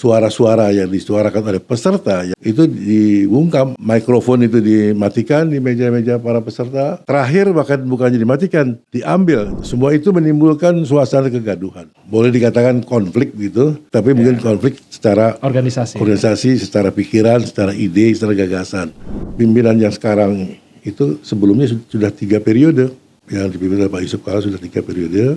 suara-suara yang disuarakan oleh peserta itu dibungkam, mikrofon itu dimatikan di meja-meja para peserta. Terakhir bahkan bukannya dimatikan, diambil. Semua itu menimbulkan suasana kegaduhan. Boleh dikatakan konflik gitu, tapi mungkin konflik secara organisasi, secara pikiran, secara ide, secara gagasan. Pimpinan yang sekarang itu sebelumnya sudah 3 periode, yang dipimpin oleh Pak Yusuf Kala sudah 3 periode,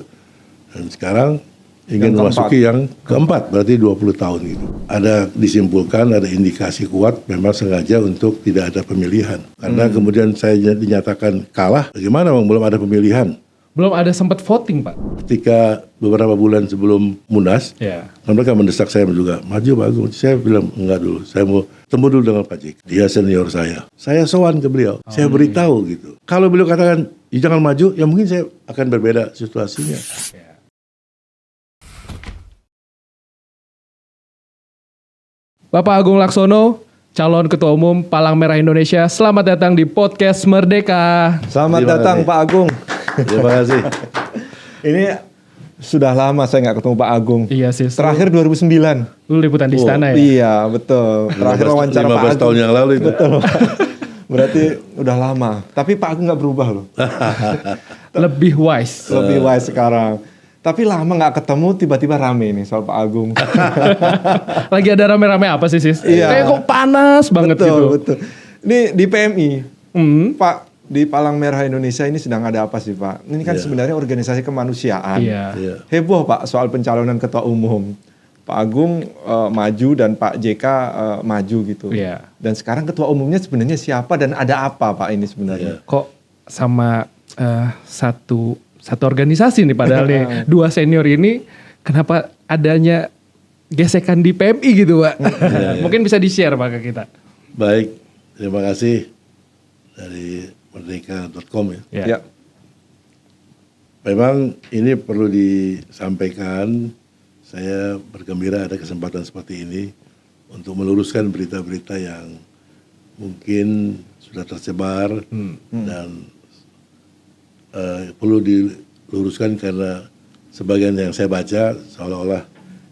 dan sekarang ingin memasuki yang keempat, berarti 20 tahun gitu. Ada disimpulkan, ada indikasi kuat memang sengaja untuk tidak ada pemilihan. Karena kemudian saya dinyatakan kalah, bagaimana belum ada pemilihan? Belum ada sempat voting, Pak. Ketika beberapa bulan sebelum Munas, mereka mendesak saya juga, maju Pak Agung. Saya bilang, enggak dulu, saya mau temu dulu dengan Pak JK. Dia senior saya. Saya sowan ke beliau, saya beritahu gitu. Kalau beliau katakan, jangan maju, ya mungkin saya akan berbeda situasinya. Bapak Agung Laksono, calon Ketua Umum Palang Merah Indonesia, selamat datang di Podcast Merdeka. Selamat datang Pak Agung. Terima kasih. Ini sudah lama saya nggak ketemu Pak Agung. Iya sih. Terakhir 2009. Lu liputan di istana ya? Iya, betul. Terakhir wawancara Pak Agung. 15 tahun yang lalu itu. Betul. Berarti udah lama. Tapi Pak Agung nggak berubah loh. Lebih wise. Lebih wise sekarang. Tapi lama nggak ketemu, tiba-tiba rame nih soal Pak Agung. Lagi ada rame-rame apa sih, Sis? Iya. Kayak kok panas banget gitu. Betul. Ini di PMI, Pak, di Palang Merah Indonesia ini sedang ada apa sih Pak? Ini kan sebenarnya organisasi kemanusiaan. Iya. Heboh Pak soal pencalonan Ketua Umum. Pak Agung maju dan Pak JK maju gitu. Iya. Dan sekarang Ketua Umumnya sebenarnya siapa dan ada apa Pak ini sebenarnya? Kok sama satu organisasi nih padahal nih dua senior ini kenapa adanya gesekan di PMI gitu Pak? Mungkin bisa di-share Pak ke kita. Baik, terima kasih dari merdeka.com ya. Memang ini perlu disampaikan, saya bergembira ada kesempatan seperti ini untuk meluruskan berita-berita yang mungkin sudah tersebar dan perlu diluruskan karena sebagian yang saya baca seolah-olah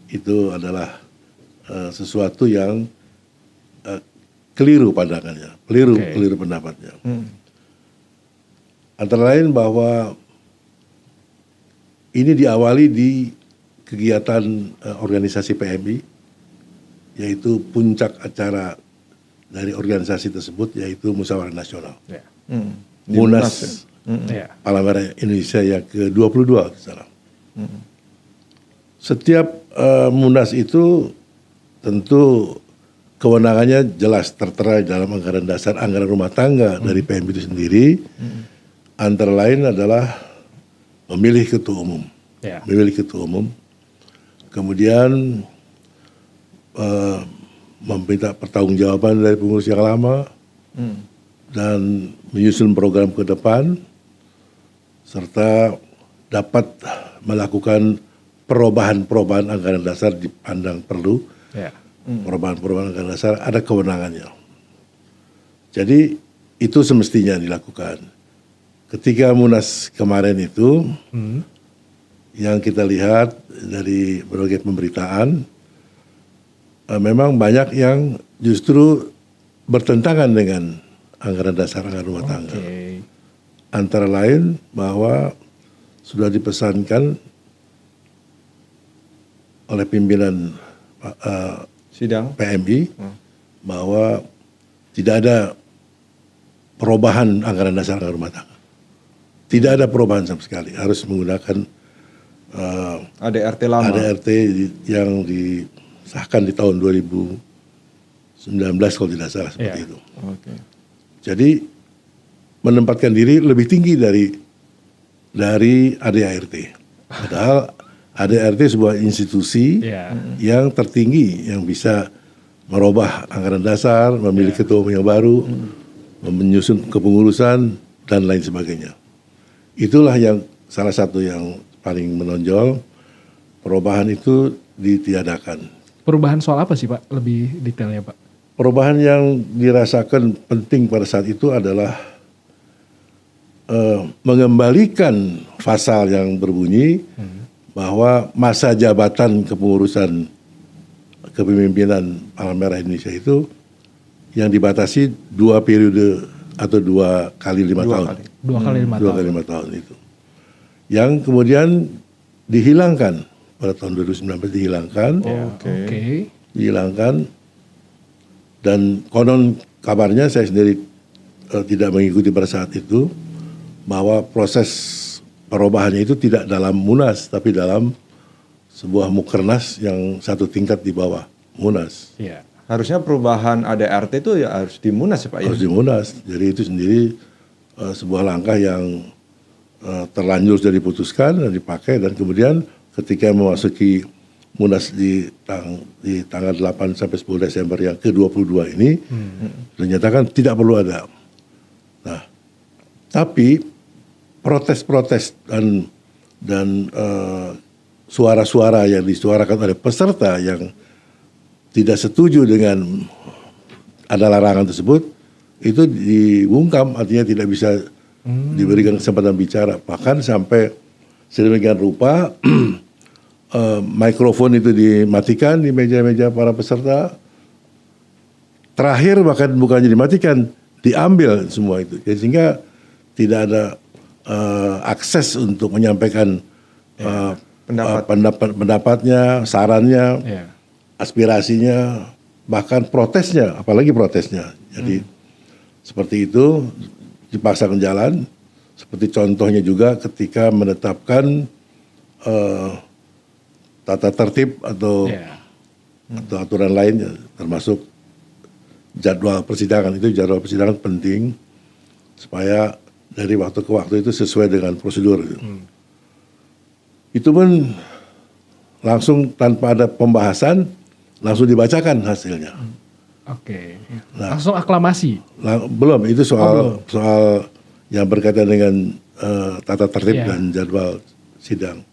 itu adalah sesuatu yang keliru pandangannya, keliru pendapatnya. Antara lain bahwa ini diawali di kegiatan organisasi PMI, yaitu puncak acara dari organisasi tersebut yaitu Musyawarah Nasional. Munas Palang Merah Indonesia yang ke-22 salah. Setiap Munas itu tentu kewenangannya jelas tertera dalam anggaran dasar, anggaran rumah tangga dari PMI itu sendiri. Antara lain adalah memilih ketua umum, kemudian meminta pertanggungjawaban dari pengurus yang lama dan menyusun program ke depan, serta dapat melakukan perubahan anggaran dasar dipandang perlu. Perubahan anggaran dasar ada kewenangannya. Jadi itu semestinya dilakukan. Ketika Munas kemarin itu, yang kita lihat dari berbagai pemberitaan, memang banyak yang justru bertentangan dengan anggaran dasar, anggaran rumah tangga. Antara lain bahwa sudah dipesankan oleh pimpinan sidang PMI bahwa tidak ada perubahan anggaran dasar, anggaran rumah tangga. Tidak ada perubahan sama sekali. Harus menggunakan ADRT lama. ADRT yang disahkan di tahun 2019 kalau tidak salah seperti itu. Jadi menempatkan diri lebih tinggi dari ADART. Padahal ADART sebuah institusi yang tertinggi yang bisa merubah anggaran dasar, memilih ketua umum yang baru, menyusun kepengurusan dan lain sebagainya. Itulah yang salah satu yang paling menonjol. Perubahan itu ditiadakan. Perubahan soal apa sih Pak? Lebih detailnya Pak. Perubahan yang dirasakan penting pada saat itu adalah mengembalikan pasal yang berbunyi bahwa masa jabatan kepengurusan kepemimpinan Palang Merah Indonesia itu yang dibatasi 2 periode atau 2 kali 5 tahun. 2 kali 5 2 tahun. kali 5 tahun itu. Yang kemudian dihilangkan pada tahun 2019 dihilangkan. Oke. Dihilangkan dan konon kabarnya saya sendiri tidak mengikuti pada saat itu bahwa proses perubahannya itu tidak dalam Munas tapi dalam sebuah mukernas yang satu tingkat di bawah Munas. Iya. Harusnya perubahan ADRT itu ya harus di Munas ya Pak ya? Harus di Munas. Jadi itu sendiri sebuah langkah yang terlanjur sudah diputuskan dan dipakai dan kemudian ketika memasuki Munas di tanggal 8 sampai 10 Desember yang ke-22 ini dinyatakan tidak perlu ada. Nah, tapi protes-protes dan suara-suara yang disuarakan oleh peserta yang tidak setuju dengan ada larangan tersebut itu dibungkam, artinya tidak bisa diberikan kesempatan bicara, bahkan sampai sedemikian rupa mikrofon itu dimatikan di meja-meja para peserta. Terakhir bahkan bukannya dimatikan, diambil semua itu, jadi sehingga tidak ada akses untuk menyampaikan pendapatnya, sarannya. Aspirasinya, bahkan protesnya, apalagi protesnya. Jadi seperti itu dipaksakan jalan. Seperti contohnya juga ketika menetapkan tata tertib atau aturan lainnya, termasuk jadwal persidangan. Itu jadwal persidangan penting supaya dari waktu ke waktu itu sesuai dengan prosedur. Itu pun langsung tanpa ada pembahasan. Langsung dibacakan hasilnya. Oke. Nah, langsung aklamasi. Belum, itu soal yang berkaitan dengan tata tertib dan jadwal sidang.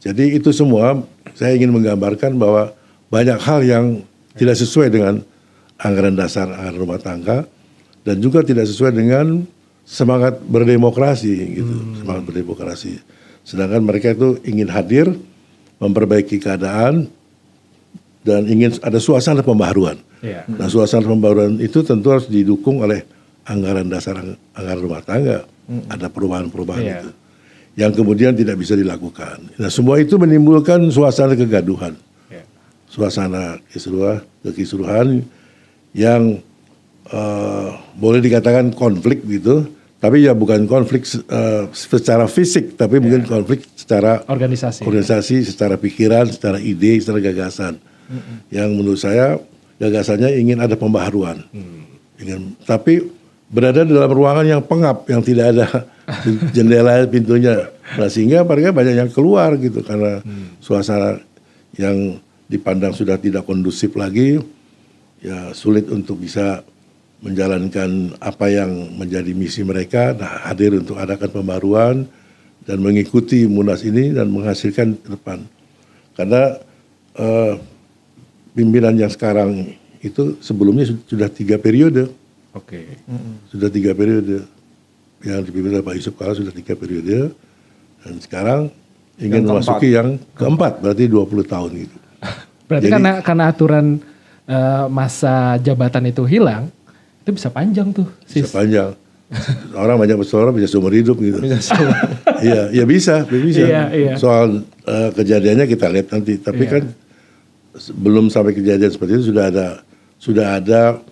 Jadi itu semua saya ingin menggambarkan bahwa banyak hal yang tidak sesuai dengan anggaran dasar anggaran rumah tangga dan juga tidak sesuai dengan semangat berdemokrasi gitu, semangat berdemokrasi. Sedangkan mereka itu ingin hadir, memperbaiki keadaan dan ingin ada suasana pembaharuan. Nah, suasana pembaharuan itu tentu harus didukung oleh anggaran dasar anggaran rumah tangga. Ada perubahan-perubahan itu yang kemudian tidak bisa dilakukan. Nah, semua itu menimbulkan suasana kegaduhan, suasana kekisruhan yang boleh dikatakan konflik gitu. Tapi ya bukan konflik secara fisik, tapi mungkin konflik secara organisasi, secara pikiran, secara ide, secara gagasan. Yang menurut saya gagasannya ingin ada pembaharuan, tapi berada dalam ruangan yang pengap, yang tidak ada jendela pintunya, nah, sehingga mereka banyak yang keluar gitu karena suasana yang dipandang sudah tidak kondusif lagi, ya sulit untuk bisa menjalankan apa yang menjadi misi mereka. Nah, hadir untuk adakan pembaruan dan mengikuti Munas ini dan menghasilkan ke depan, karena pimpinan yang sekarang itu sebelumnya sudah 3 periode. Sudah 3 periode. Yang dipimpin oleh Pak Yusuf Kala sudah 3 periode. Dan sekarang ingin memasuki yang keempat, berarti 20 tahun gitu. Berarti jadi, karena aturan masa jabatan itu hilang, itu bisa panjang tuh. Bisa panjang. Orang banyak bersuara bisa seumur hidup gitu. Iya, bisa. Iya. Soal kejadiannya kita lihat nanti. Tapi kan belum sampai kejadian seperti itu sudah ada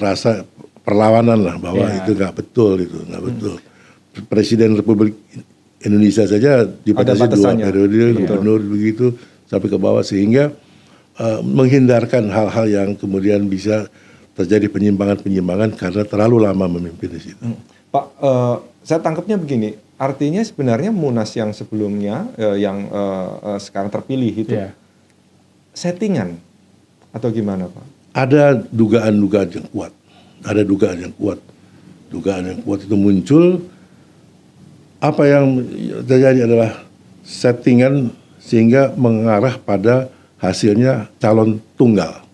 rasa perlawanan lah bahwa itu nggak betul itu, nggak betul. Presiden Republik Indonesia saja dibatasi 2 periode, gubernur begitu sampai ke bawah, sehingga menghindarkan hal-hal yang kemudian bisa terjadi penyimpangan karena terlalu lama memimpin di situ. Pak, saya tangkapnya begini, artinya sebenarnya Munas yang sebelumnya yang sekarang terpilih itu settingan atau gimana Pak? Ada dugaan-dugaan yang kuat. Ada dugaan yang kuat. Dugaan yang kuat itu muncul. Apa yang terjadi adalah settingan sehingga mengarah pada hasilnya calon tunggal.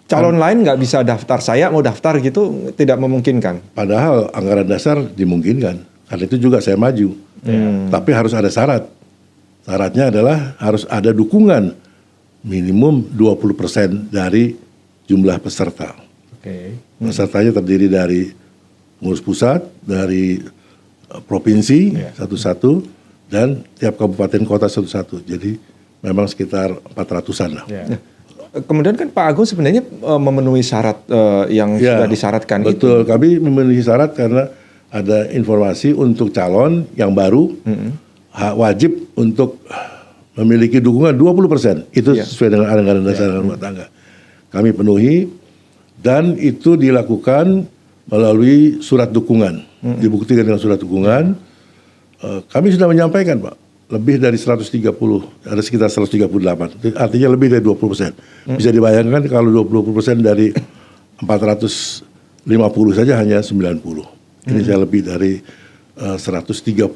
Calon lain nggak bisa daftar, saya mau daftar gitu tidak memungkinkan. Padahal anggaran dasar dimungkinkan. Karena itu juga saya maju. Tapi harus ada syarat. Syaratnya adalah harus ada dukungan minimum 20% dari jumlah peserta. Oke. Pesertanya terdiri dari pengurus pusat, dari provinsi satu-satu, dan tiap kabupaten kota satu-satu. Jadi memang sekitar 400-an lah. Ya. Kemudian kan Pak Agung sebenarnya memenuhi syarat yang sudah disyaratkan itu. Betul, kami memenuhi syarat karena ada informasi untuk calon yang baru wajib untuk memiliki dukungan 20%. Itu sesuai dengan anggaran dasar rumah tangga. Kami penuhi dan itu dilakukan melalui surat dukungan. Dibuktikan dengan surat dukungan. Kami sudah menyampaikan, Pak, lebih dari 130, ada sekitar 138. Artinya lebih dari 20%. Bisa dibayangkan kalau 20% dari 450 saja hanya 90. Ini saya lebih dari 138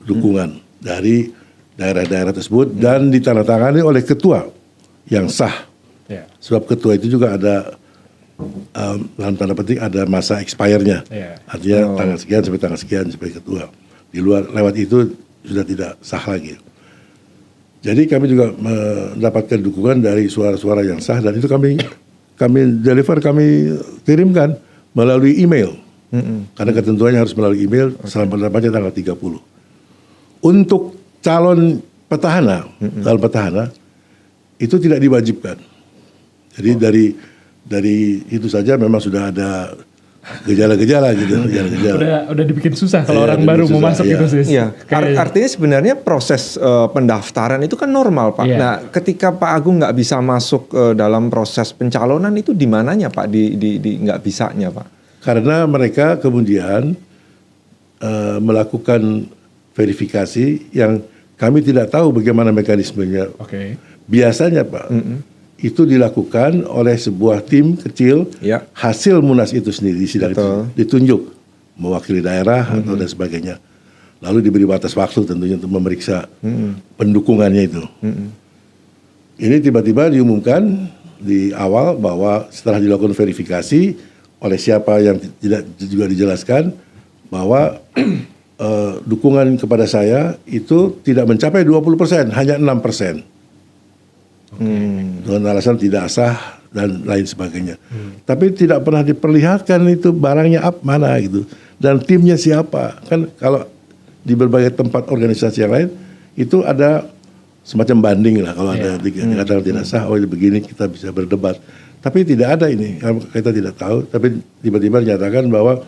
dukungan dari daerah-daerah tersebut dan ditandatangani oleh ketua yang sah. Ya. Sebab ketua itu juga ada dalam tanda petik ada masa expire-nya. Ya. Artinya tanggal sekian sebagai ketua. Di luar lewat itu sudah tidak sah lagi. Jadi kami juga mendapatkan dukungan dari suara-suara yang sah dan itu kami kirimkan melalui email. Karena ketentuannya harus melalui email selama pendampingannya tanggal 30. Untuk calon petahana, itu tidak diwajibkan. Jadi dari itu saja memang sudah ada gejala-gejala gitu. Udah dibikin susah kalau orang baru mau masuk gitu sih. Iya. Artinya sebenarnya proses pendaftaran itu kan normal, Pak. Iya. Nah, ketika Pak Agung nggak bisa masuk dalam proses pencalonan itu di mananya, Pak? Di nggak bisanya, Pak? Karena mereka kemudian melakukan verifikasi yang kami tidak tahu bagaimana mekanismenya. Oke. Biasanya, Pak, itu dilakukan oleh sebuah tim kecil. Ya. Hasil munas itu sendiri sidang itu ditunjuk mewakili daerah atau dan sebagainya. Lalu diberi batas waktu tentunya untuk memeriksa pendukungannya itu. Ini tiba-tiba diumumkan di awal bahwa setelah dilakukan verifikasi oleh siapa yang tidak juga dijelaskan bahwa dukungan kepada saya itu tidak mencapai 20%, hanya 6%. Dengan alasan tidak sah dan lain sebagainya. Tapi tidak pernah diperlihatkan itu barangnya mana gitu. Dan timnya siapa. Kan kalau di berbagai tempat organisasi yang lain itu ada semacam banding lah. Kalau ada dikatakan tidak sah, oh begini kita bisa berdebat. Tapi tidak ada ini, kita tidak tahu. Tapi tiba-tiba dinyatakan bahwa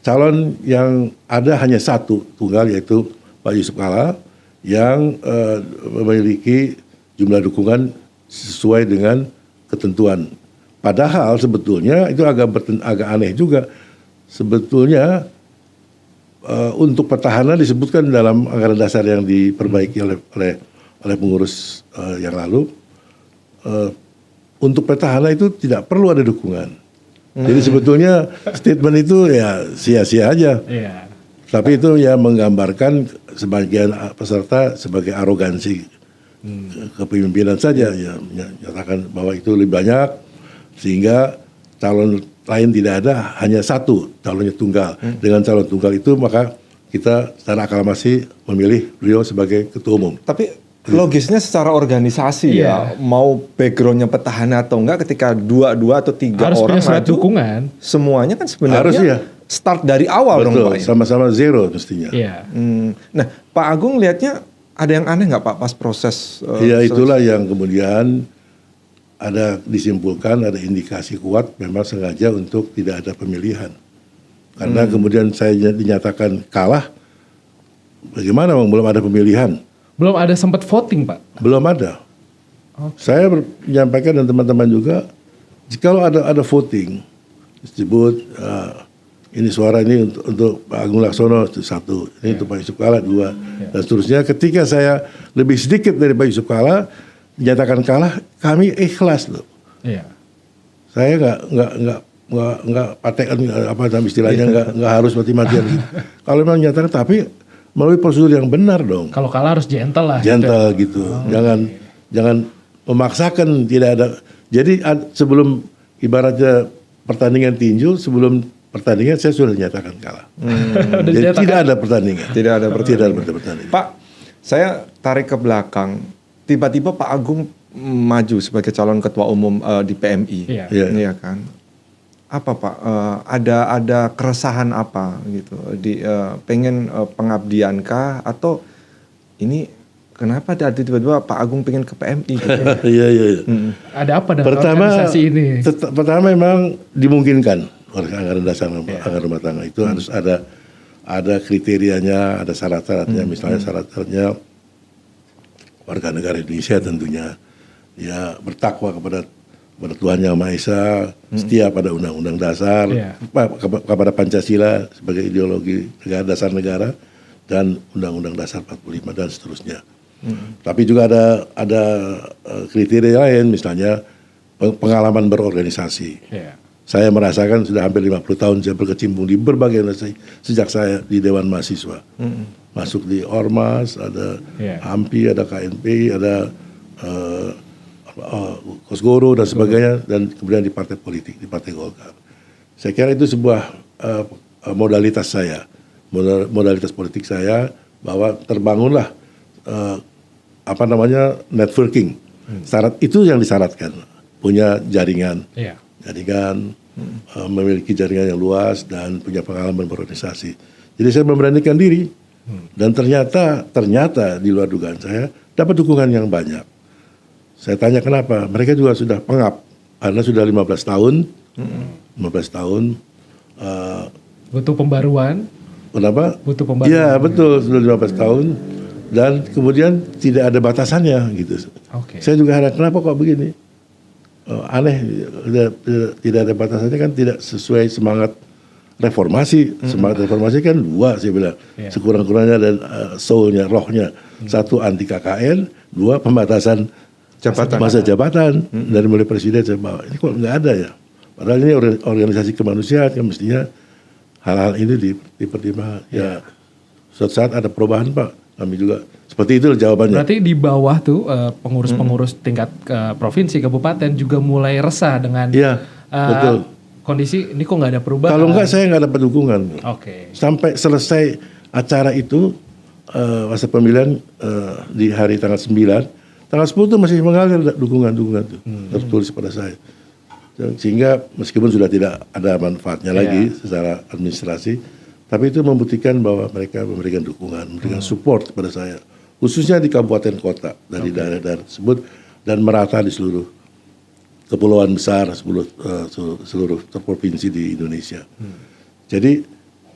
calon yang ada hanya satu tunggal, yaitu Pak Yusuf Kalla yang memiliki jumlah dukungan sesuai dengan ketentuan. Padahal sebetulnya itu agak aneh juga. Sebetulnya untuk petahana disebutkan dalam anggaran dasar yang diperbaiki oleh pengurus yang lalu. Untuk petahana itu tidak perlu ada dukungan. Jadi sebetulnya statement itu ya sia-sia aja. Iya. Tapi itu ya menggambarkan sebagian peserta sebagai arogansi kepemimpinan saja, ya menyatakan bahwa itu lebih banyak sehingga calon lain tidak ada, hanya satu calonnya tunggal. Dengan calon tunggal itu maka kita secara aklamasi memilih beliau sebagai ketua umum. Tapi logisnya secara organisasi ya, mau backgroundnya petahana atau enggak, ketika dua atau tiga harus orang punya surat maju, dukungan. semuanya kan sebenarnya Harus, ya. Start dari awal. Betul, dong, Pak. sama-sama zero mestinya. Iya. Nah, Pak Agung lihatnya ada yang aneh nggak, Pak, pas proses? Ya itulah yang kemudian ada disimpulkan, ada indikasi kuat memang sengaja untuk tidak ada pemilihan. Karena kemudian saya dinyatakan kalah, bagaimana belum ada pemilihan? Belum ada sempat voting, Pak? Belum ada. Saya menyampaikan dan teman-teman juga, jika ada voting, disebut ini suara ini untuk Pak Agung Laksono itu satu, ini untuk Pak Yusuf Kalla dua, dan seterusnya. Ketika saya lebih sedikit dari Pak Yusuf Kalla dinyatakan kalah, kami ikhlas loh. Iya. Saya nggak patekan apa dalam istilahnya, nggak harus mati-matian gitu. Kalau memang dinyatakan, tapi melalui prosedur yang benar dong. Kalau kalah harus gentle lah. Gentle gitu. Jangan memaksakan, tidak ada. Jadi sebelum ibaratnya pertandingan tinju, sebelum pertandingan saya sudah dinyatakan kalah. Jadi tidak ada pertandingan. Tidak ada pertandingan. Tidak ada pertandingan. Pak, saya tarik ke belakang. tiba-tiba Pak Agung maju sebagai calon ketua umum di PMI, Iya. Iya kan? Apa Pak? Ada keresahan apa gitu? Pengen pengabdiankah atau ini kenapa tiba-tiba Pak Agung pengen ke PMI? Gitu? Iya. Ada apa dengan Pertama, organisasi ini? pertama memang dimungkinkan anggaran dasar anggaran rumah tangga itu harus ada kriterianya, ada syarat-syaratnya. Misalnya syarat-syaratnya warga negara Indonesia tentunya, ya bertakwa kepada Tuhan Yang Maha Esa, setia pada Undang-Undang Dasar, kepada Pancasila sebagai ideologi dasar negara, dan Undang-Undang Dasar 45 dan seterusnya. Tapi juga ada kriteria lain, misalnya pengalaman berorganisasi. Saya merasakan sudah hampir 50 tahun saya berkecimpung di berbagai organisasi sejak saya di Dewan Mahasiswa. Masuk di Ormas, ada AMPI, ada KNP, ada Kosgoro dan sebagainya, dan kemudian di partai politik, di Partai Golkar. Saya kira itu sebuah modalitas saya, modalitas politik saya, bahwa terbangunlah networking. Syarat itu yang disyaratkan, punya jaringan. Memiliki jaringan yang luas dan punya pengalaman berorganisasi. Jadi saya memberanikan diri dan ternyata di luar dugaan saya dapat dukungan yang banyak. Saya tanya kenapa, mereka juga sudah pengap karena sudah 15 tahun. 15 tahun. Butuh pembaruan. Kenapa? Butuh pembaruan. Iya betul, sudah 15 tahun dan kemudian tidak ada batasannya gitu. Saya juga heran kenapa kok begini. Aneh, tidak ada batasannya kan tidak sesuai semangat reformasi. Semangat reformasi kan dua, saya bilang. Sekurang-kurangnya dan soulnya, rohnya. Satu anti KKN, dua pembatasan masa jabatan dari mulai presiden saya bawa. Ini kok nggak ada ya? Padahal ini organisasi kemanusiaan kan mestinya hal-hal ini dipertimbangkan. Ya, suatu saat ada perubahan Pak. Kami juga seperti itu jawabannya. Berarti di bawah tuh pengurus-pengurus tingkat provinsi, kabupaten juga mulai resah dengan betul. Kondisi ini kok nggak ada perubahan. Kalau nggak saya nggak dapat dukungan. Sampai selesai acara itu masa pemilihan di hari tanggal 9, tanggal 10 itu masih mengalir dukungan itu tertulis pada saya. Sehingga meskipun sudah tidak ada manfaatnya lagi secara administrasi, tapi itu membuktikan bahwa mereka memberikan dukungan, memberikan support kepada saya, khususnya di kabupaten kota dari daerah-daerah tersebut dan merata di seluruh kepulauan besar, seluruh provinsi di Indonesia. Jadi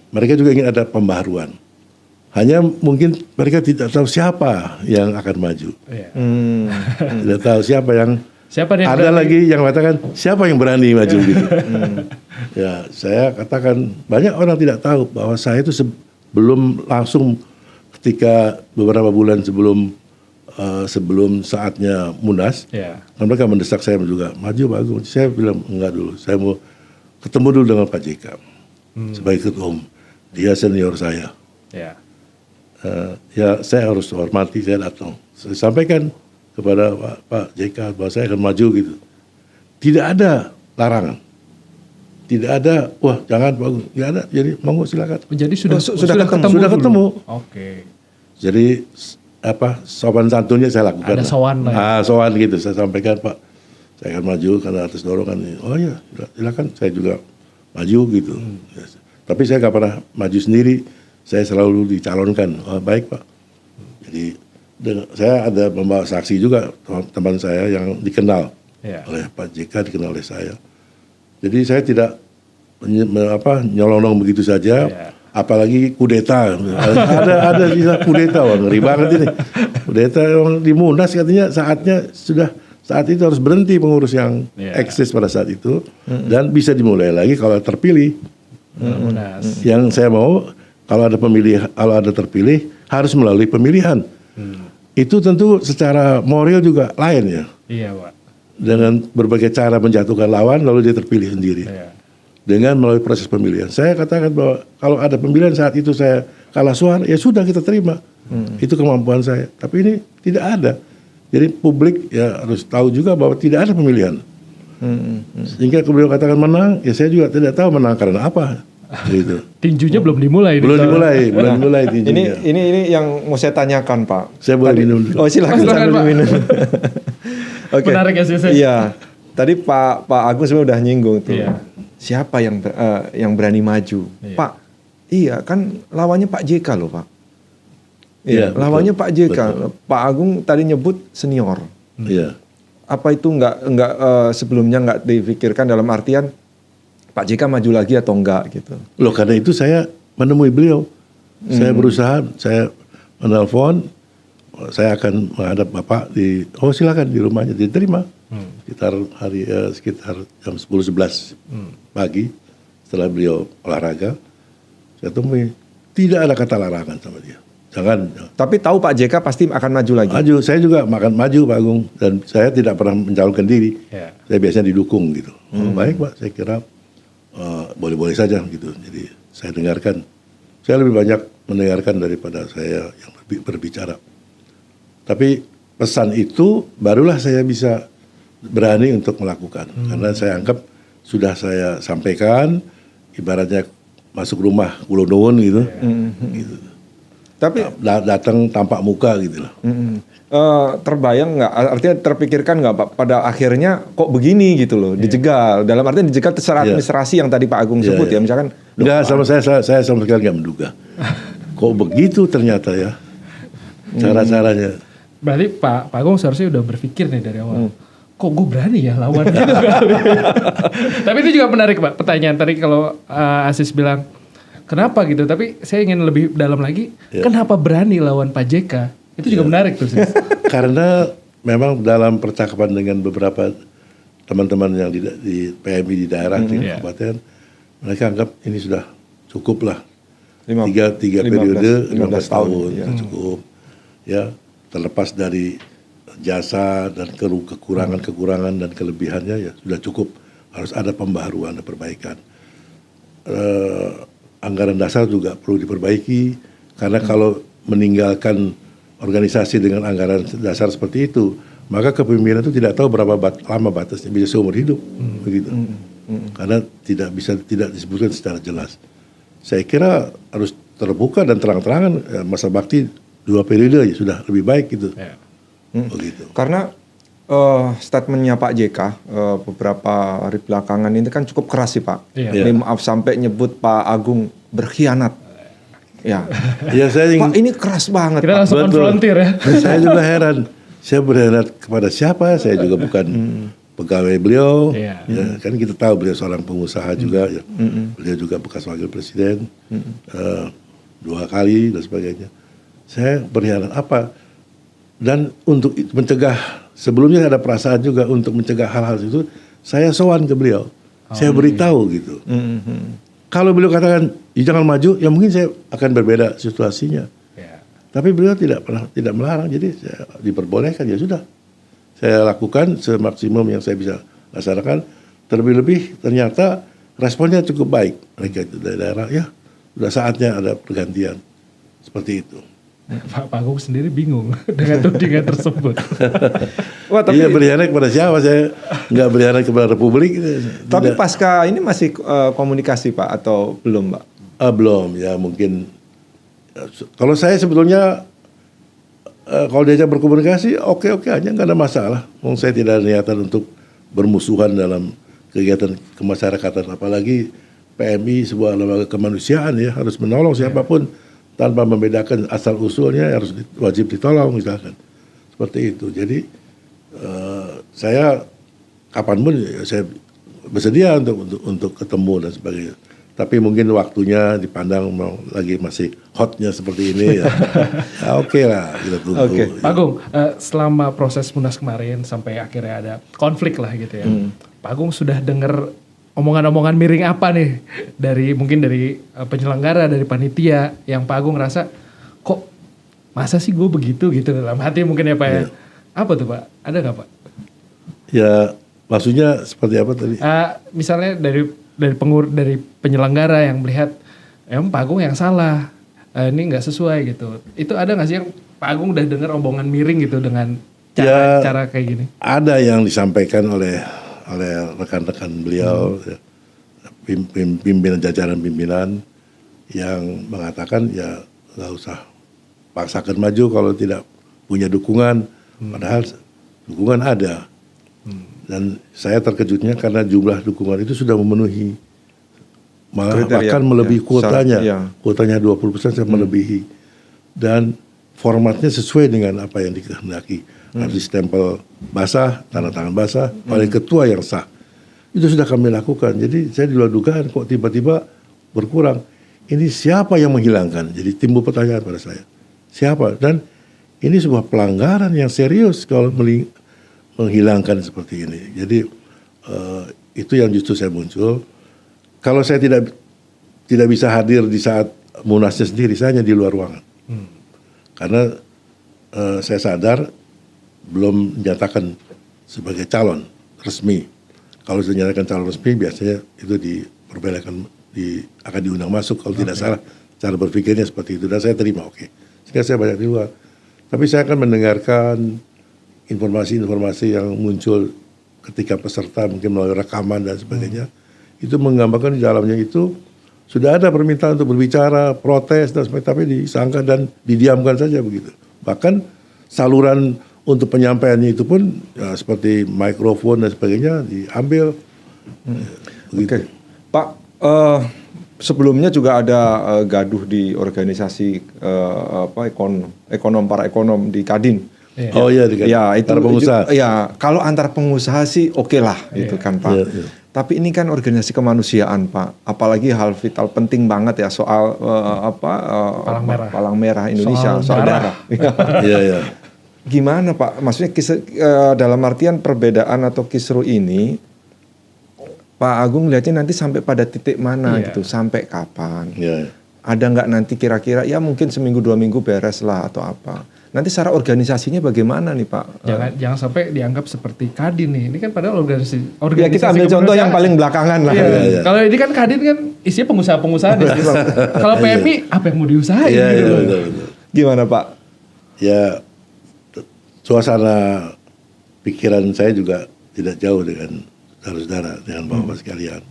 mereka juga ingin ada pembaharuan. Hanya mungkin mereka tidak tahu siapa yang akan maju. Tidak tahu siapa yang ada berani? Lagi yang mengatakan siapa yang berani maju gitu. Ya, saya katakan banyak orang tidak tahu bahwa saya itu sebelum langsung ketika beberapa bulan sebelum saatnya Munas, mereka mendesak saya juga maju Pak Agung. Saya bilang enggak dulu, saya mau ketemu dulu dengan Pak JK sebagai ketua umum. Dia senior saya. Ya saya harus hormati, saya datang. Saya sampaikan kepada Pak JK bahwa saya akan maju gitu. Tidak ada larangan. Tidak ada, wah jangan Pak Agung. Tidak ada, jadi monggo silakan. Jadi sudah ketemu. Jadi sopan santunnya saya lakukan. Ada sowan lah. Sowan gitu, saya sampaikan Pak, saya akan maju karena atas dorongan ini. Oh iya, silakan, saya juga maju gitu. Tapi saya nggak pernah maju sendiri, saya selalu dicalonkan. Oh baik Pak. Jadi saya ada membawa saksi juga teman saya yang dikenal oleh Pak JK, dikenal oleh saya. Jadi saya tidak nyolong begitu saja. Apalagi kudeta, ada sisa kudeta, wah ngeri banget ini. Kudeta di Munas katanya saat itu harus berhenti pengurus yang eksis pada saat itu dan bisa dimulai lagi kalau terpilih. Yang saya mau kalau ada terpilih harus melalui pemilihan. Itu tentu secara moral juga lain ya. Iya Pak. Dengan berbagai cara menjatuhkan lawan lalu dia terpilih sendiri. Dengan melalui proses pemilihan. Saya katakan bahwa kalau ada pemilihan saat itu saya kalah suara, ya sudah kita terima. Itu kemampuan saya. Tapi ini tidak ada. Jadi publik ya harus tahu juga bahwa tidak ada pemilihan. Sehingga kemudian katakan menang, ya saya juga tidak tahu menang karena apa. Gitu. Tinjunya belum dimulai. Belum dimulai tinjunya. Ini yang mau saya tanyakan, Pak. Saya boleh minum dulu. Oh, silakan Silakan, sambil Pak. minum. Oke. Menarik ya, Sis. Iya. Tadi Pak Agus sebenarnya udah nyinggung tuh. Iya. Siapa yang berani maju? Iya. Pak, iya kan lawannya Pak JK loh, Pak. Iya, betul. Lawannya Pak JK. Betul. Pak Agung tadi nyebut senior. Iya. Apa itu nggak sebelumnya nggak dipikirkan dalam artian Pak JK maju lagi atau enggak gitu? Loh, karena itu saya menemui beliau. Saya berusaha, saya menelpon, saya akan menghadap Bapak silakan di rumahnya, diterima. Sekitar jam 10-11 pagi setelah beliau olahraga, saya temui, tidak ada kata larangan sama dia. Jangan. Tapi tahu Pak JK pasti akan maju lagi. Maju, saya juga akan maju Pak Agung, dan saya tidak pernah mencalonkan diri. Ya. Saya biasanya didukung gitu. Baik Pak, saya kira boleh-boleh saja gitu. Jadi saya dengarkan. Saya lebih banyak mendengarkan daripada saya yang berbicara. Tapi pesan itu barulah saya bisa berani untuk melakukan. Karena saya anggap sudah saya sampaikan, ibaratnya masuk rumah kulo nuwun gitu. Gitu. Tapi datang tampak muka gitu loh. terbayang nggak? Artinya terpikirkan nggak Pak? Pada akhirnya kok begini gitu loh, dijegal. Dalam artian dijegal secara administrasi yang tadi Pak Agung sebut ya, misalkan. Enggak, sama saya sama sekali nggak menduga. Kok begitu ternyata ya cara-caranya. Berarti Pak Agung seharusnya udah berpikir nih dari awal. Kok gue berani ya lawan gitu kan? Tapi itu juga menarik Pak, pertanyaan tadi kalau Aziz bilang kenapa gitu, tapi saya ingin lebih dalam lagi, kenapa berani lawan Pak JK? Itu juga menarik tuh sih. Karena memang dalam percakapan dengan beberapa teman-teman yang di PMI di daerah di kabupaten, mereka anggap ini sudah cukup lah. Tiga periode 15 tahun cukup. Ya, terlepas dari jasa dan kekurangan dan kelebihannya ya sudah cukup. Harus ada pembaharuan, ada perbaikan. Anggaran dasar juga perlu diperbaiki, karena kalau meninggalkan organisasi dengan anggaran dasar seperti itu, maka kepemimpinan itu tidak tahu berapa lama batasnya, bisa seumur hidup, begitu. Karena tidak disebutkan secara jelas. Saya kira harus terbuka dan terang-terangan, masa bakti 2 periode ya sudah lebih baik gitu. Begitu. Karena statementnya Pak JK beberapa hari belakangan ini kan cukup keras sih Pak. Ini maaf sampai nyebut Pak Agung berkhianat. Ya, Pak ini keras banget. Kita langsung konfrontir ya. Saya juga heran. Saya berkhianat kepada siapa? Saya juga bukan pegawai beliau. Ya, kan kita tahu beliau seorang pengusaha juga. Ya. Beliau juga bekas wakil presiden 2 kali dan sebagainya. Saya berkhianat apa? Dan untuk mencegah, sebelumnya ada perasaan juga untuk mencegah hal-hal itu, saya sowan ke beliau. Saya beritahu gitu. Kalau beliau katakan jangan maju, ya mungkin saya akan berbeda situasinya. Tapi beliau tidak melarang, jadi saya diperbolehkan, ya sudah. Saya lakukan semaksimum yang saya bisa laksanakan. Terlebih-lebih ternyata responnya cukup baik. Mereka itu dari daerah, ya sudah saatnya ada pergantian. Seperti itu. Pak Agung sendiri bingung dengan tudingan tersebut. Wah, tapi iya, berkhianat kepada siapa? Saya nggak berkhianat kepada Republik. Tapi pasca ini masih komunikasi Pak atau belum Pak? Belum, ya mungkin. Kalau saya sebetulnya kalau diajak berkomunikasi oke aja, nggak ada masalah. Saya tidak ada niatan untuk bermusuhan dalam kegiatan kemasyarakatan, apalagi PMI sebuah lembaga kemanusiaan ya, harus menolong siapapun tanpa membedakan asal usulnya, harus wajib ditolong misalkan, seperti itu. Jadi saya kapanpun ya, saya bersedia untuk ketemu dan sebagainya. Tapi mungkin waktunya dipandang lagi masih hotnya seperti ini ya. Ya oke lah, kita tunggu. Pak Agung, selama proses Munas kemarin sampai akhirnya ada konflik lah gitu ya. Pak Agung sudah dengar omongan-omongan miring apa nih mungkin dari penyelenggara, dari panitia, yang Pak Agung rasa kok masa sih gue begitu gitu dalam hati mungkin ya Pak ya. Apa tuh Pak? Ada nggak Pak? Ya maksudnya seperti apa tadi? Misalnya dari penyelenggara yang melihat Pak Agung yang salah, ini nggak sesuai gitu. Itu ada nggak sih yang Pak Agung udah dengar omongan miring gitu dengan cara kayak gini? Ada yang disampaikan oleh rekan-rekan beliau, pimpinan jajaran pimpinan yang mengatakan ya nggak usah paksakan maju kalau tidak punya dukungan, padahal dukungan ada. Dan saya terkejutnya karena jumlah dukungan itu sudah memenuhi, malah Kriteria, bahkan melebihi kuotanya, kuotanya 20% saya melebihi, dan formatnya sesuai dengan apa yang dikehendaki. Harus stempel basah, tanda tangan basah, oleh ketua yang sah. Itu sudah kami lakukan. Jadi saya di luar dugaan kok tiba-tiba berkurang. Ini siapa yang menghilangkan? Jadi timbul pertanyaan pada saya. Siapa? Dan ini sebuah pelanggaran yang serius kalau menghilangkan seperti ini. Jadi itu yang justru saya muncul. Kalau saya tidak bisa hadir di saat munasnya sendiri, saya hanya di luar ruangan. Karena saya sadar belum menyatakan sebagai calon resmi. Kalau sudah dinyatakan calon resmi, biasanya itu diperbolehkan akan diundang masuk. Kalau tidak salah, cara berpikirnya seperti itu. Dan saya terima, sehingga saya banyak di luar. Tapi saya akan mendengarkan informasi-informasi yang muncul ketika peserta mungkin melalui rekaman dan sebagainya. Itu menggambarkan di dalamnya itu sudah ada permintaan untuk berbicara, protes dan sebagainya, tapi disangka dan didiamkan saja begitu. Bahkan saluran untuk penyampaiannya itu pun ya, seperti mikrofon dan sebagainya diambil. Oke. Pak, sebelumnya juga ada gaduh di organisasi para ekonom di Kadin. Oh iya, itu pengusaha. Ya, kalau antar pengusaha sih oke lah, gitu kan Pak. Tapi ini kan organisasi kemanusiaan Pak, apalagi hal vital penting banget ya soal Palang Merah Indonesia, soal darah. Iya. Gimana Pak? Maksudnya dalam artian perbedaan atau kisru ini, Pak Agung lihatnya nanti sampai pada titik mana gitu, sampai kapan? Ada nggak nanti kira-kira ya mungkin seminggu 2 minggu beres lah atau apa? Nanti secara organisasinya bagaimana nih Pak? Jangan sampai dianggap seperti Kadin nih. Ini kan padahal organisasi ya kita ambil contoh yang paling belakangan lah. Iya. Kalau ini kan Kadin kan isinya pengusaha-pengusaha. Kalau PMI apa yang mau diusahain? Betul. Gimana Pak? Ya suasana pikiran saya juga tidak jauh dengan saudara-saudara, dengan bapak sekalian.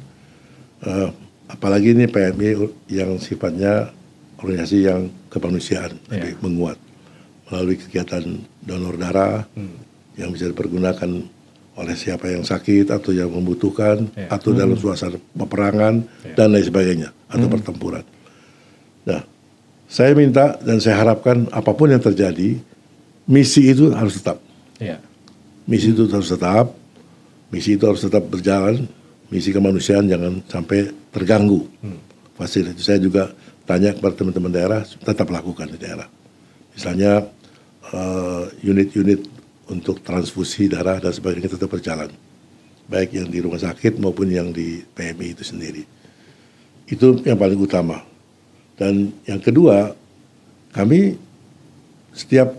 Apalagi ini PMI yang sifatnya organisasi yang kemanusiaan, lebih menguat. Melalui kegiatan donor darah yang bisa dipergunakan oleh siapa yang sakit atau yang membutuhkan atau dalam suasana peperangan dan lain sebagainya atau pertempuran. Nah, saya minta dan saya harapkan apapun yang terjadi, misi itu harus tetap. Misi itu harus tetap. Misi itu harus tetap berjalan. Misi kemanusiaan jangan sampai terganggu. Fasilitas saya juga tanya kepada teman-teman daerah, tetap lakukan di daerah. Misalnya unit-unit untuk transfusi darah dan sebagainya tetap berjalan. Baik yang di rumah sakit maupun yang di PMI itu sendiri. Itu yang paling utama. Dan yang kedua, kami setiap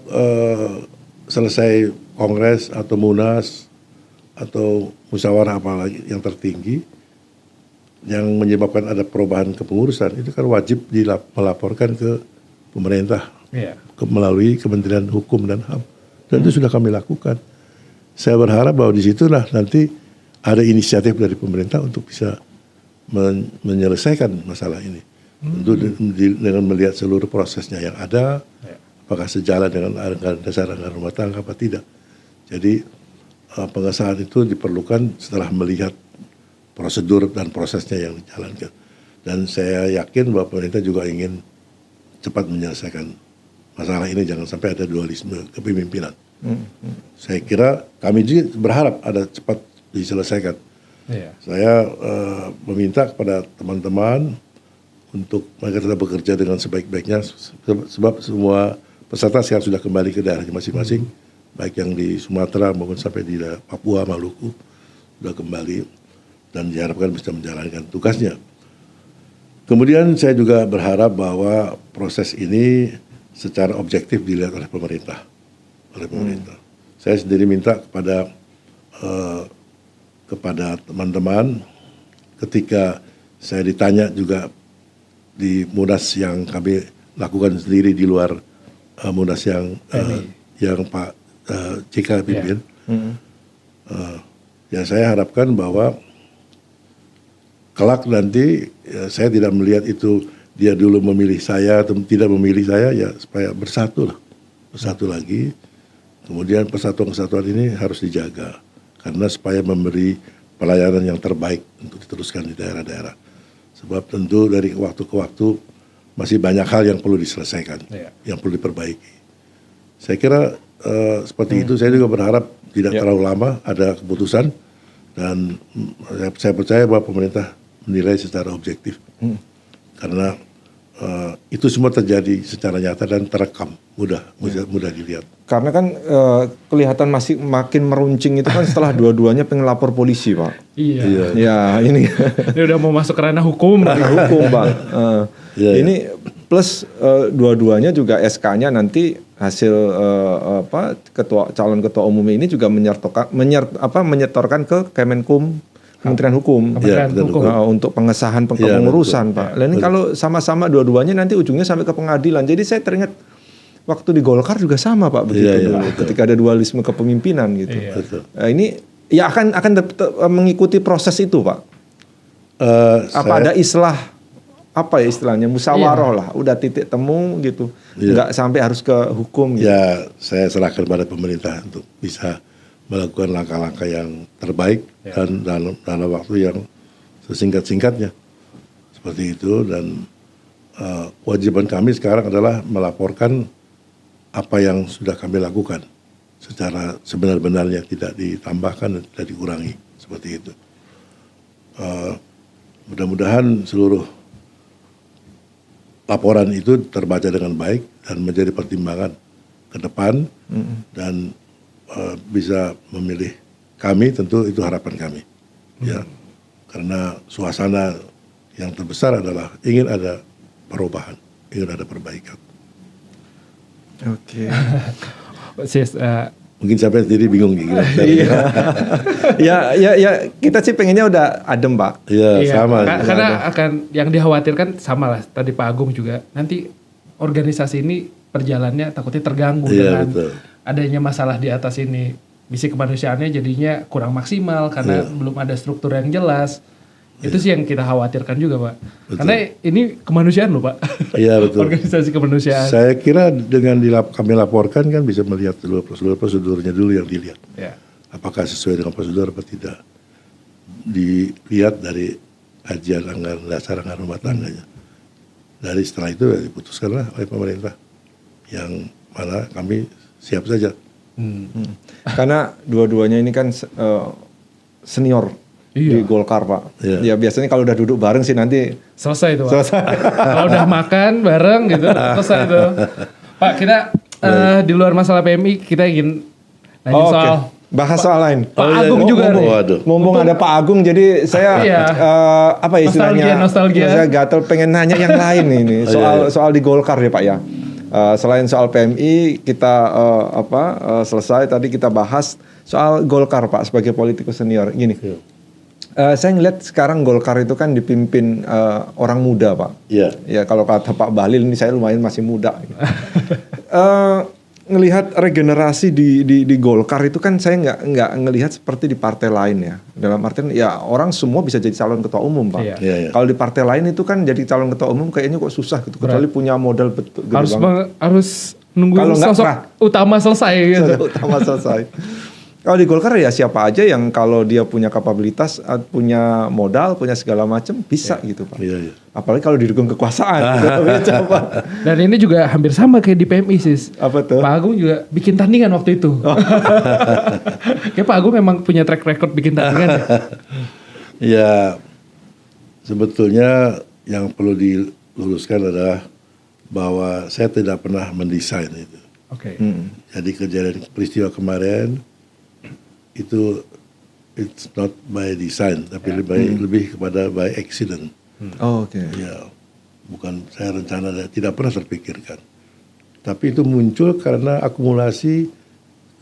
selesai kongres atau munas atau musyawarah apalagi yang tertinggi yang menyebabkan ada perubahan kepengurusan, itu kan wajib melaporkan ke pemerintah melalui Kementerian Hukum dan HAM, dan itu sudah kami lakukan. Saya berharap bahwa di situlah nanti ada inisiatif dari pemerintah untuk bisa menyelesaikan masalah ini. Tentu dengan melihat seluruh prosesnya yang ada, apakah sejalan dengan anggaran dasar anggaran rumah tangga apa tidak. Jadi pengesahan itu diperlukan setelah melihat prosedur dan prosesnya yang dijalankan. Dan saya yakin bahwa pemerintah juga ingin cepat menyelesaikan masalah ini, jangan sampai ada dualisme kepemimpinan. Saya kira kami juga berharap ada cepat diselesaikan. Saya meminta kepada teman-teman untuk mereka tetap bekerja dengan sebaik-baiknya, sebab semua peserta sekarang sudah kembali ke daerahnya masing-masing, baik yang di Sumatera maupun sampai di Papua, Maluku sudah kembali dan diharapkan bisa menjalankan tugasnya. Kemudian saya juga berharap bahwa proses ini secara objektif dilihat oleh pemerintah. Saya sendiri minta kepada teman-teman ketika saya ditanya juga di munas yang kami lakukan sendiri di luar munas yang Pak CK pimpin. Ya saya harapkan bahwa kelak nanti saya tidak melihat itu dia dulu memilih saya atau tidak memilih saya, ya supaya bersatu lagi. Kemudian persatuan-kesatuan ini harus dijaga karena supaya memberi pelayanan yang terbaik untuk diteruskan di daerah-daerah. Sebab tentu dari waktu ke waktu masih banyak hal yang perlu diselesaikan, yang perlu diperbaiki. Saya kira seperti itu. Saya juga berharap tidak terlalu lama ada keputusan, dan saya percaya bahwa pemerintah menilai secara objektif, karena itu semua terjadi secara nyata dan terekam, mudah dilihat. Karena kan kelihatan masih makin meruncing itu kan setelah dua-duanya pengen lapor polisi, Pak. Iya. Ya ini. Ini udah mau masuk ke ranah hukum. Ranah hukum, Pak. Ini plus dua-duanya juga SK-nya nanti hasil calon ketua umum ini juga menyetorkan ke Kemenkum, Kementerian Hukum, untuk pengesahan pengurusan, Pak. Lain kalau sama-sama dua-duanya nanti ujungnya sampai ke pengadilan. Jadi saya teringat waktu di Golkar juga sama, Pak, begitu dulu. Ketika ada dualisme kepemimpinan gitu. Ini ya akan mengikuti proses itu, Pak. Apa ada istilahnya musyawarah lah, udah titik temu gitu, nggak sampai harus ke hukum. Gitu. Ya, saya serahkan pada pemerintah untuk bisa melakukan langkah-langkah yang terbaik dan dalam waktu yang sesingkat-singkatnya, seperti itu. Dan kewajiban kami sekarang adalah melaporkan apa yang sudah kami lakukan secara sebenar-benarnya, tidak ditambahkan dan tidak dikurangi, seperti itu. Mudah-mudahan seluruh laporan itu terbaca dengan baik dan menjadi pertimbangan ke depan, dan bisa memilih kami, tentu itu harapan kami. Ya, karena suasana yang terbesar adalah ingin ada perubahan, ingin ada perbaikan. Oke. Sis, mungkin sampai sendiri bingung gitu. ya kita sih pengennya udah adem, Pak. Iya, sama. Karena akan yang dikhawatirkan sama lah tadi Pak Agung juga, nanti organisasi ini perjalannya takutnya terganggu dengan adanya masalah di atas ini. Misi kemanusiaannya jadinya kurang maksimal karena belum ada struktur yang jelas. Itu sih yang kita khawatirkan juga, Pak. Betul. Karena ini kemanusiaan loh, Pak. Iya, betul. Organisasi kemanusiaan. Saya kira dengan kami laporkan kan bisa melihat dulu prosedurnya dulu yang dilihat. Ya. Apakah sesuai dengan prosedur atau tidak. Dilihat dari kajian anggaran dasar, anggaran rumah tangganya. Dari setelah itu ya diputuskanlah oleh pemerintah. Yang mana kami siap saja. Karena dua-duanya ini kan senior di Golkar, Pak. Ya biasanya kalau udah duduk bareng sih nanti selesai itu, Pak. Kalau udah makan bareng gitu selesai itu. Pak, kita di luar masalah PMI kita ingin nanya soal bahas soal lain. Pak Agung juga nih. Mumpung ada Pak Agung, jadi saya apa istilahnya? Nostalgia. Saya gatel pengen nanya yang lain ini soal di Golkar ya, Pak ya. Selain soal PMI kita selesai tadi kita bahas soal Golkar, Pak, sebagai politikus senior. Gini. Saya ngeliat sekarang Golkar itu kan dipimpin orang muda, Pak. Iya. Ya kalau kata Pak Bahlil ini saya lumayan masih muda. Ngelihat regenerasi di Golkar itu kan saya nggak ngelihat seperti di partai lain ya. Dalam artian ya orang semua bisa jadi calon ketua umum, Pak. Iya. Kalau di partai lain itu kan jadi calon ketua umum kayaknya kok susah gitu. Kecuali punya modal betul. Harus nunggu sosok utama selesai gitu. Utama selesai. Kalau di Golkar ya siapa aja yang kalau dia punya kapabilitas, punya modal, punya segala macam bisa gitu, Pak. Iya. Apalagi kalau didukung kekuasaan. Dan ini juga hampir sama kayak di PMI, Sis. Apa tuh? Pak Agung juga bikin tandingan waktu itu. Kayak Pak Agung memang punya track record bikin tandingan. Ya, sebetulnya yang perlu diluruskan adalah bahwa saya tidak pernah mendesain itu. Oke. Jadi kejadian peristiwa kemarin itu it's not by design, tapi lebih kepada by accident. Oke. Ya, bukan saya rencana, tidak pernah terpikirkan. Tapi itu muncul karena akumulasi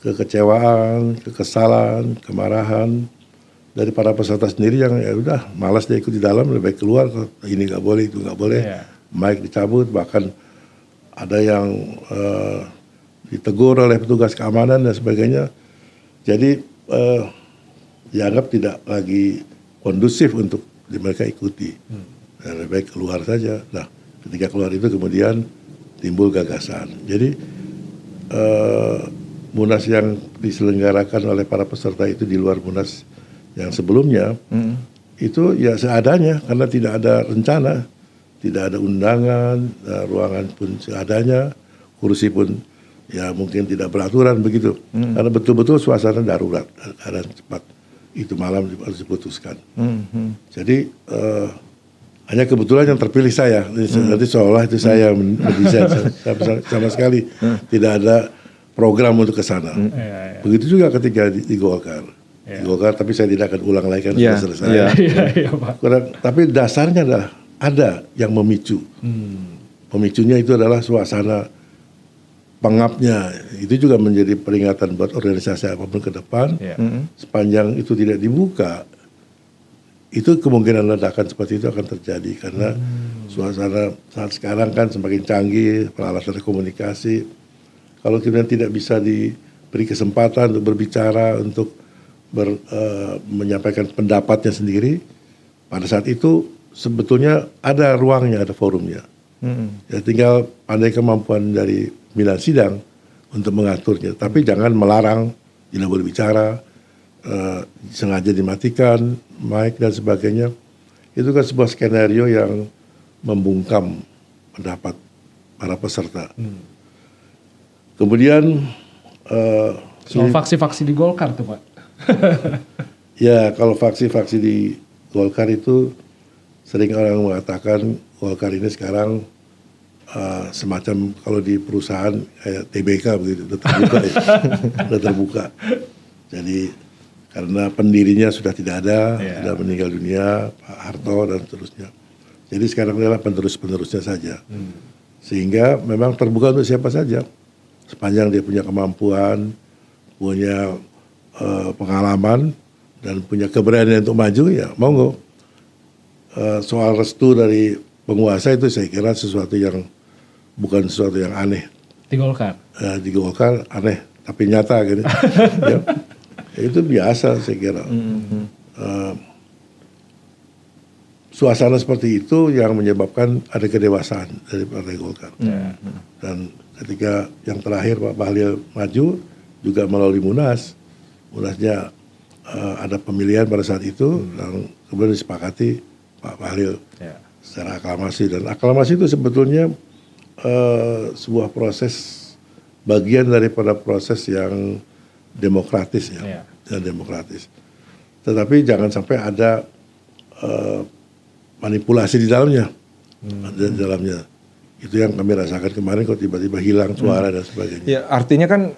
kekecewaan, kekesalan, kemarahan dari para peserta sendiri yang ya udah malas dia ikut di dalam, lebih baik keluar. Ini nggak boleh, itu nggak boleh. Mic dicabut, bahkan ada yang ditegur oleh petugas keamanan dan sebagainya. Jadi dianggap tidak lagi kondusif untuk mereka ikuti. Dan lebih baik keluar saja. Nah, ketika keluar itu kemudian timbul gagasan. Jadi Munas yang diselenggarakan oleh para peserta itu di luar Munas yang sebelumnya itu ya seadanya karena tidak ada rencana, tidak ada undangan, ruangan pun seadanya, kursi pun ya mungkin tidak beraturan begitu. Karena betul-betul suasana darurat, keadaan cepat itu malam harus diputuskan. Jadi hanya kebetulan yang terpilih saya. Nanti seolah itu saya mendesain. Saya sama sekali tidak ada program untuk ke sana. Begitu juga ketika di Golkar. Di Golkar, tapi saya tidak akan ulang lagi kan sudah selesai. Tapi dasarnya adalah ada yang memicu. Pemicunya itu adalah suasana pengapnya. Itu juga menjadi peringatan buat organisasi apapun ke depan. Sepanjang itu tidak dibuka, itu kemungkinan ledakan seperti itu akan terjadi karena suasana saat sekarang kan semakin canggih, peralatan komunikasi. Kalau kemudian tidak bisa diberi kesempatan untuk berbicara, untuk menyampaikan pendapatnya sendiri, pada saat itu sebetulnya ada ruangnya, ada forumnya. Ya tinggal pandai kemampuan dari pimpinan sidang untuk mengaturnya. Tapi jangan melarang, tidak boleh bicara, sengaja dimatikan, mic dan sebagainya. Itu kan sebuah skenario yang membungkam pendapat para peserta. Kemudian soal faksi-faksi di Golkar tuh Pak. Ya kalau faksi-faksi di Golkar itu sering orang mengatakan Golkar ini sekarang semacam kalau di perusahaan kayak TBK begitu, udah terbuka ya. Udah terbuka. Jadi karena pendirinya sudah tidak ada, sudah meninggal dunia, Pak Harto dan seterusnya. Jadi sekarang adalah penerus-penerusnya saja. Sehingga memang terbuka untuk siapa saja. Sepanjang dia punya kemampuan, punya pengalaman, dan punya keberanian untuk maju, ya monggo. Soal restu dari penguasa itu saya kira sesuatu yang bukan sesuatu yang aneh. Di Golkar? Di Golkar aneh, tapi nyata gitu. Ya, itu biasa saya kira. Suasana seperti itu yang menyebabkan ada kedewasaan dari Partai Golkar. Dan ketika yang terakhir Pak Bahlil maju juga melalui Munas. Munasnya ada pemilihan pada saat itu dan kemudian disepakati Pak Bahlil secara aklamasi. Dan aklamasi itu sebetulnya sebuah proses bagian daripada proses yang demokratis ya, dan demokratis. Tetapi jangan sampai ada manipulasi di dalamnya, di dalamnya. Itu yang kami rasakan kemarin kok tiba-tiba hilang suara dan sebagainya. Ya artinya kan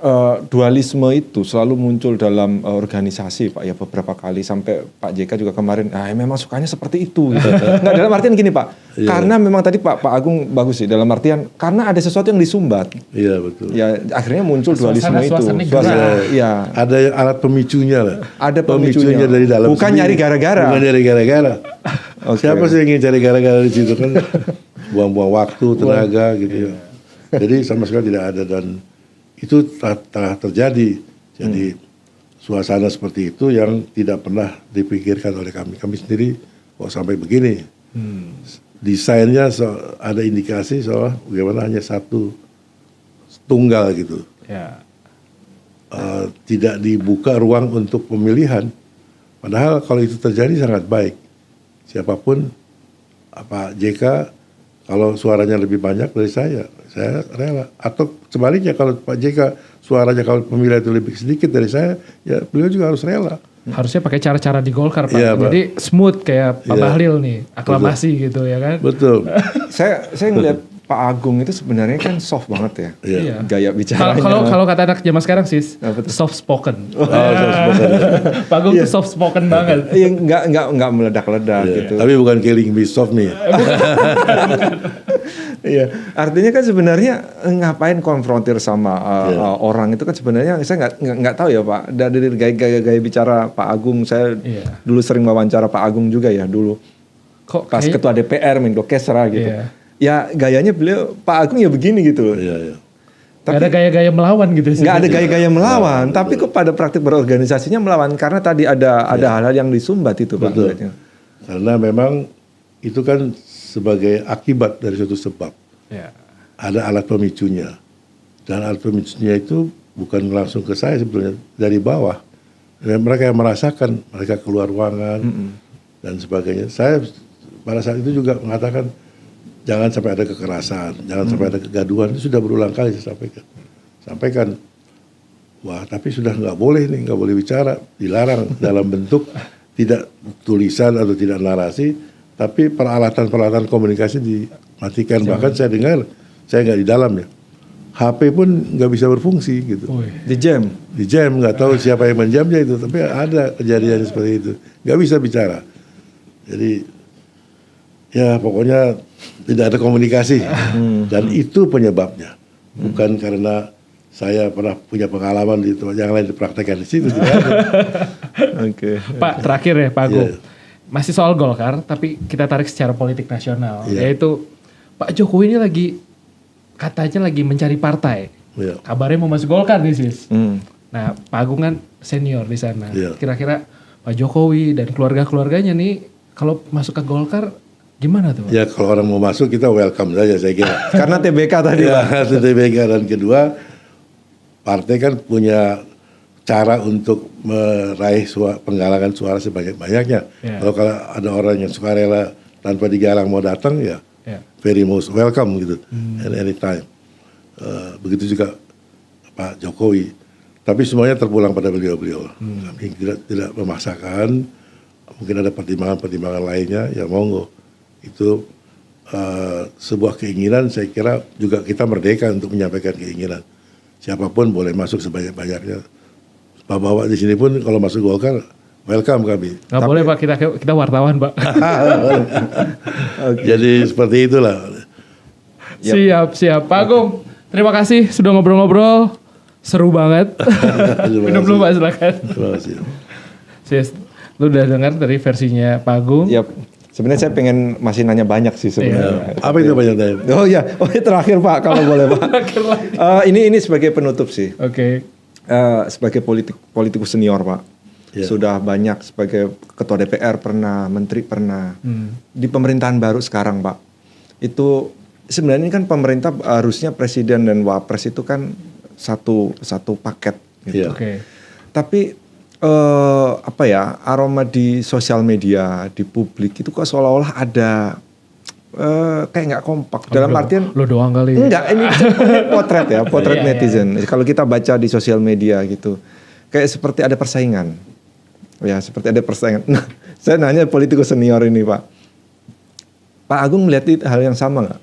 dualisme itu selalu muncul dalam organisasi Pak ya beberapa kali sampai Pak JK juga kemarin memang sukanya seperti itu gitu. Nggak dalam artian gini Pak, karena memang tadi Pak Agung bagus sih dalam artian karena ada sesuatu yang disumbat. Iya betul. Ya akhirnya muncul dualisme itu. Ya. Ada alat pemicunya lah. Ada pemicunya dari dalam. Bukan nyari gara-gara. Bukan nyari gara-gara. Siapa sih yang ingin cari gara-gara di situ kan? Buang-buang waktu, tenaga gitu ya. Jadi sama sekali tidak ada dan itu telah terjadi. Jadi suasana seperti itu yang tidak pernah dipikirkan oleh kami. Kami sendiri kok sampai begini. Desainnya ada indikasi soal bagaimana hanya satu tunggal gitu. Tidak dibuka ruang untuk pemilihan. Padahal kalau itu terjadi sangat baik. Siapapun Pak JK kalau suaranya lebih banyak dari saya rela. Atau sebaliknya kalau Pak JK suaranya kalau pemilihan itu lebih sedikit dari saya, ya beliau juga harus rela. Harusnya pakai cara-cara di Golkar Pak. Ya, jadi smooth kayak Pak Bahlil nih, aklamasi gitu ya kan. Betul. saya ngeliat Pak Agung itu sebenarnya kan soft banget ya, gaya bicaranya. Kalau kata anak zaman sekarang sih soft spoken. Soft spoken. Pak Agung tuh soft spoken banget. Iya nggak meledak-ledak gitu. Tapi bukan killing me soft nih. Iya, artinya kan sebenarnya ngapain konfrontir sama orang itu kan sebenarnya saya nggak tahu ya Pak. Dari gaya bicara Pak Agung, saya dulu sering wawancara Pak Agung juga ya dulu. Pas ketua DPR Menko Kesra gitu. Ya gayanya beliau Pak Agung ya begini gitu. Tapi, gak ada gaya-gaya melawan gitu sih. Gak ada gaya-gaya melawan, tapi kok pada praktik berorganisasinya melawan karena tadi ada hal-hal yang disumbat itu Pak. Karena memang itu kan sebagai akibat dari suatu sebab. Ya. Ada alat pemicunya. Dan alat pemicunya itu bukan langsung ke saya sebetulnya, dari bawah. Dan mereka yang merasakan, mereka keluar ruangan dan sebagainya. Saya pada saat itu juga mengatakan jangan sampai ada kekerasan, jangan sampai ada kegaduhan. Itu sudah berulang kali saya sampaikan. Wah, tapi sudah nggak boleh nih, nggak boleh bicara, dilarang dalam bentuk tidak tulisan atau tidak narasi, tapi peralatan komunikasi dimatikan. Bahkan saya dengar, saya nggak di dalam ya, HP pun nggak bisa berfungsi gitu. Di jam, nggak tahu siapa yang menjamnya itu, tapi ada kejadian seperti itu, nggak bisa bicara. Jadi ya pokoknya tidak ada komunikasi dan itu penyebabnya, bukan karena saya pernah punya pengalaman di tempat yang lain dipraktekkan di situ. Oke. Pak, terakhir ya Pak Agung. Iya. Masih soal Golkar, tapi kita tarik secara politik nasional. Iya. Yaitu Pak Jokowi ini katanya lagi mencari partai. Iya. Kabarnya mau masuk Golkar nih, Sis. Nah, Pak Agung kan senior di sana. Iya. Kira-kira Pak Jokowi dan keluarga-keluarganya nih kalau masuk ke Golkar gimana tuh Pak? Ya kalau orang mau masuk kita welcome saja saya kira. Karena TBK tadi Ya, Pak. itu TBK. Dan kedua, partai kan punya cara untuk meraih penggalangan suara sebanyak-banyaknya. Ya. Kalau ada orang yang sukarela tanpa digalang mau datang ya, very most welcome gitu, anytime. Begitu juga Pak Jokowi. Tapi semuanya terpulang pada beliau-beliau. Kami tidak memaksakan. Mungkin ada pertimbangan-pertimbangan lainnya, ya monggo. Itu sebuah keinginan, saya kira juga kita merdeka untuk menyampaikan keinginan. Siapapun boleh masuk sebanyak-banyaknya. Pak Bawa di sini pun kalau masuk Golkar, welcome kami. Nggak boleh Pak, kita wartawan Pak. Jadi seperti itulah. Siap. Pak Agung, terima kasih sudah ngobrol-ngobrol. Seru banget. Minum dulu Pak, silakan. Terima kasih. Sis, lu udah dengar dari versinya Pak Agung? Yap. Sebenarnya saya pengen masih nanya banyak sih sebenarnya. Apa itu banyak tanya? Oh ya, terakhir Pak kalau boleh Pak. Ini sebagai penutup sih. Oke. Sebagai politikus senior Pak. Ya. Sudah banyak sebagai ketua DPR pernah, menteri pernah. Di pemerintahan baru sekarang Pak. Itu sebenarnya ini kan pemerintah harusnya presiden dan wapres itu kan satu paket gitu. Ya. Oke. Tapi aroma di sosial media, di publik itu kok seolah-olah ada kayak nggak kompak. Dalam artian lo doang kali. Enggak, ini potret netizen. Kalau kita baca di sosial media gitu, kayak seperti ada persaingan. Ya, seperti ada persaingan. Nah, saya nanya politikus senior ini, Pak. Pak Agung melihat hal yang sama nggak?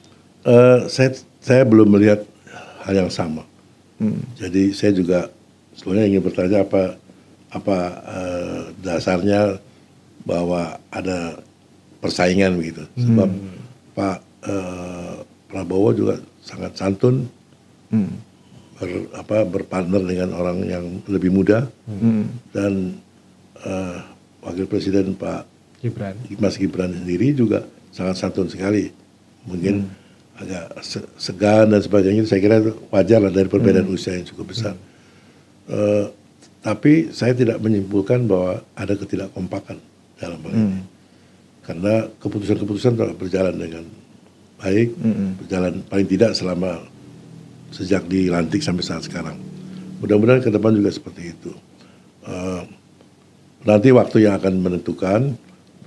Saya belum melihat hal yang sama. Jadi saya juga sebenarnya ingin bertanya apa dasarnya bahwa ada persaingan begitu. Sebab Pak Prabowo juga sangat santun, berpartner dengan orang yang lebih muda, dan Wakil Presiden Pak Mas Gibran sendiri juga sangat santun sekali. Mungkin agak segan dan sebagainya, saya kira itu wajar lah dari perbedaan usia yang cukup besar. Tapi saya tidak menyimpulkan bahwa ada ketidakkompakan dalam hal ini. Karena keputusan-keputusan telah berjalan dengan baik, berjalan paling tidak selama sejak dilantik sampai saat sekarang. Mudah-mudahan ke depan juga seperti itu. Nanti waktu yang akan menentukan,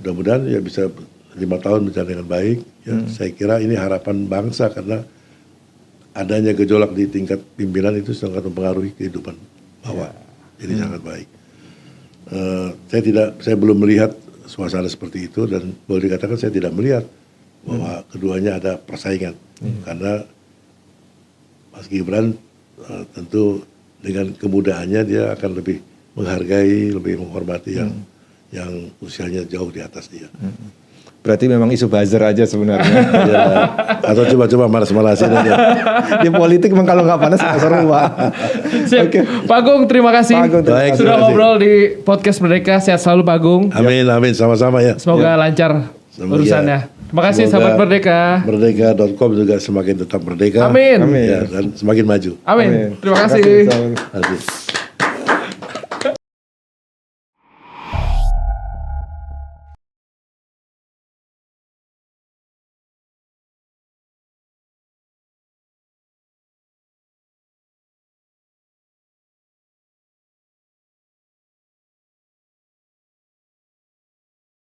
mudah-mudahan ya bisa 5 tahun berjalan dengan baik. Ya, saya kira ini harapan bangsa karena adanya gejolak di tingkat pimpinan itu sangat mempengaruhi kehidupan bawah. Jadi sangat baik. Saya belum melihat suasana seperti itu dan boleh dikatakan saya tidak melihat bahwa keduanya ada persaingan. Karena Mas Gibran tentu dengan kemudahannya dia akan lebih menghargai, lebih menghormati yang usianya jauh di atas dia. Berarti memang isu buzzer aja sebenarnya. Ya, atau coba-coba manas-manasin aja. Di politik memang kalau nggak panas nggak seru Pak. Oke. Pak Agung, terima kasih. Pak Agung, Baik, sudah terima kasih. ngobrol di podcast Merdeka. Sehat selalu Pak Agung. Amin, sama-sama ya. Semoga lancar Semoga- urusannya. Terima kasih Semoga sahabat Merdeka. Merdeka.com juga semakin tetap merdeka. Amin. Amin. Ya, dan semakin maju. Amin. Amin. Terima kasih. Terima kasih. Terima kasih.